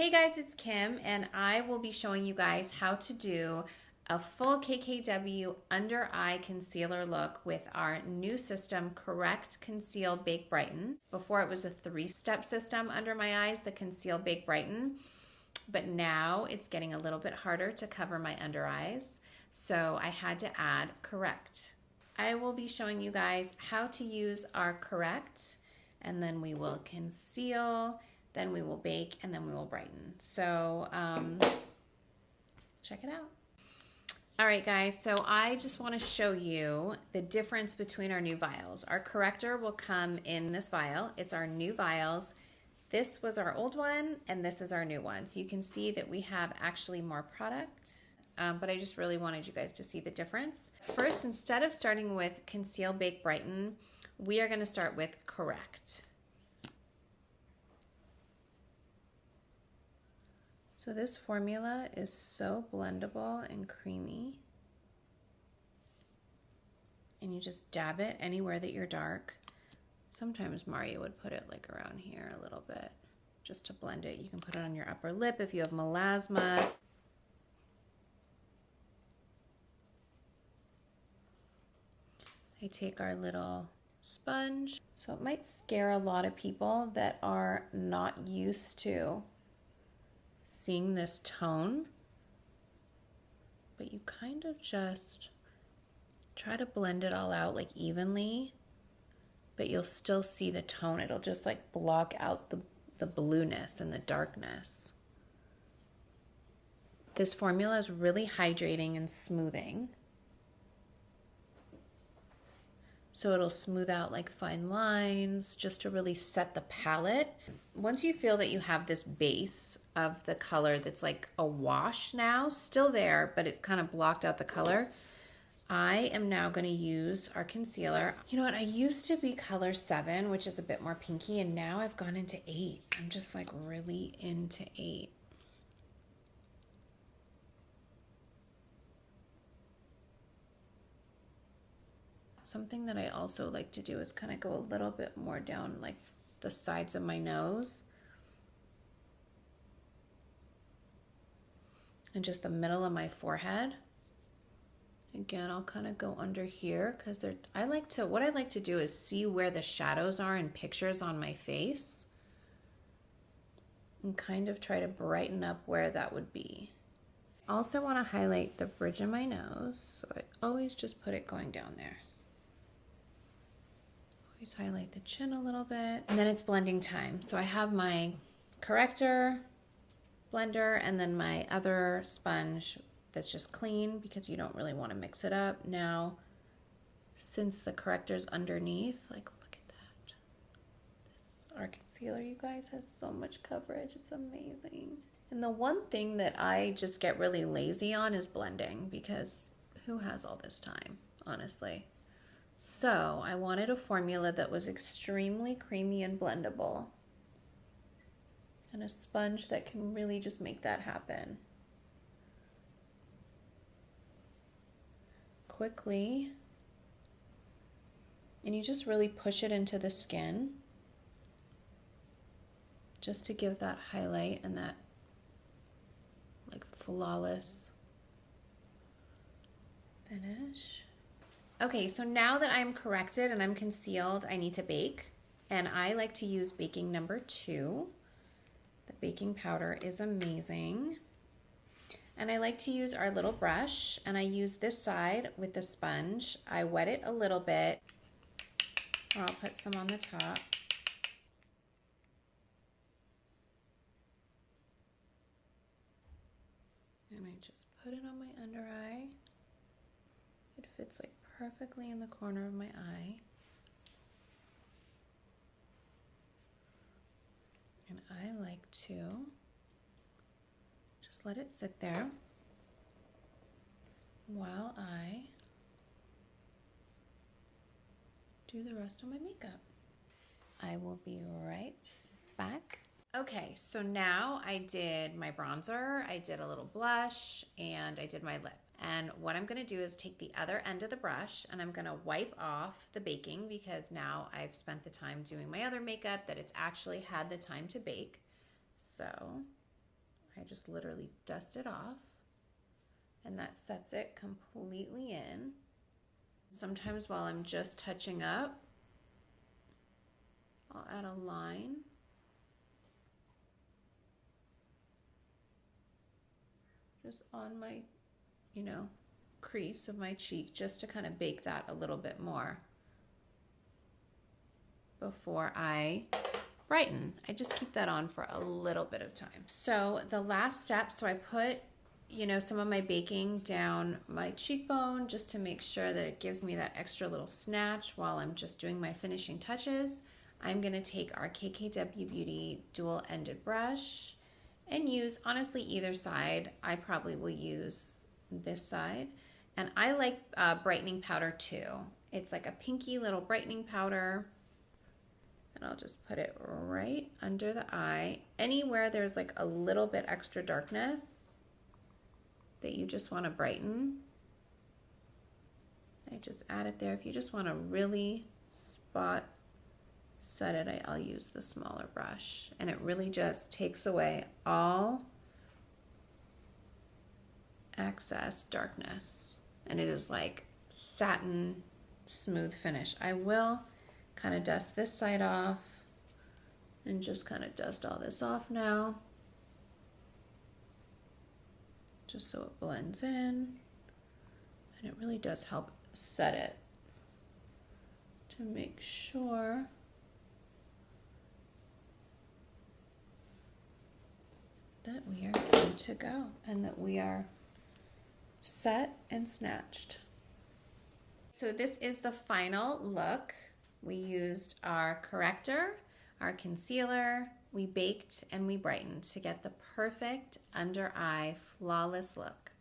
Hey guys, it's Kim, and I will be showing you guys how to do a full KKW under eye concealer look with our new system, Correct, Conceal, Bake, Brighten. Before it was a 3-step system under my eyes, the Conceal, Bake, Brighten, but now it's getting a little bit harder to cover my under eyes, so I had to add Correct. I will be showing you guys how to use our Correct, and then we will conceal, then we will bake, and then we will brighten. So check it out. All right, guys, so I just want to show you the difference between our new vials. Our corrector will come in this vial. It's our new vials. This was our old one, and this is our new one. So you can see that we have actually more product, but I just really wanted you guys to see the difference. First, instead of starting with Conceal, Bake, Brighten, we are going to start with Correct. So this formula is so blendable and creamy. And you just dab it anywhere that you're dark. Sometimes Mario would put it like around here a little bit just to blend it. You can put it on your upper lip if you have melasma. I take our little sponge. So it might scare a lot of people that are not used to seeing this tone, but you kind of just try to blend it all out like evenly, but you'll still see the tone. It'll just like block out the blueness and the darkness. This formula is really hydrating and smoothing. So it'll smooth out like fine lines just to really set the palette. Once you feel that you have this base of the color that's like a wash now, still there, but it kind of blocked out the color, I am now going to use our concealer. You know what? I used to be color 7, which is a bit more pinky, and now I've gone into 8. I'm just like really into 8. Something that I also like to do is kind of go a little bit more down like the sides of my nose and just the middle of my forehead. Again, I'll kind of go under here because what I like to do is see where the shadows are in pictures on my face and kind of try to brighten up where that would be. I also want to highlight the bridge of my nose, so I always just put it going down there. Always highlight the chin a little bit, and then it's blending time. So I have my corrector, blender, and then my other sponge that's just clean because you don't really want to mix it up. Now, since the corrector's underneath, like look at that. Our concealer, you guys, has so much coverage. It's amazing. And the one thing that I just get really lazy on is blending, because who has all this time, honestly? So I wanted a formula that was extremely creamy and blendable, and a sponge that can really just make that happen. Quickly, and you just really push it into the skin just to give that highlight and that like flawless finish. Okay, so now that I'm corrected and I'm concealed, I need to bake, and I like to use baking number 2. The baking powder is amazing. And I like to use our little brush, and I use this side with the sponge. I wet it a little bit, or I'll put some on the top. And I just put it on my under eye. It fits like perfectly in the corner of my eye. And I like to just let it sit there while I do the rest of my makeup. I will be right back. Okay, so now I did my bronzer, I did a little blush, and I did my lip. And what I'm gonna do is take the other end of the brush and I'm gonna wipe off the baking, because now I've spent the time doing my other makeup that it's actually had the time to bake. So I just literally dust it off, and that sets it completely in. Sometimes while I'm just touching up, I'll add a line. Just on my, crease of my cheek, just to kind of bake that a little bit more before I brighten. I just keep that on for a little bit of time. So the last step, so I put, some of my baking down my cheekbone just to make sure that it gives me that extra little snatch while I'm just doing my finishing touches. I'm gonna take our KKW Beauty dual-ended brush and use, honestly, either side. I probably will use this side. And I like brightening powder too. It's like a pinky little brightening powder. And I'll just put it right under the eye. Anywhere there's like a little bit extra darkness that you just want to brighten, I just add it there. If you just want to really spot set it, I'll use the smaller brush. And it really just takes away all excess darkness. And it is like satin smooth finish. I will kind of dust this side off and just kind of dust all this off now, just so it blends in. And it really does help set it to make sure that we are good to go and that we are set and snatched. So this is the final look. We used our corrector, our concealer, we baked and we brightened to get the perfect under eye flawless look.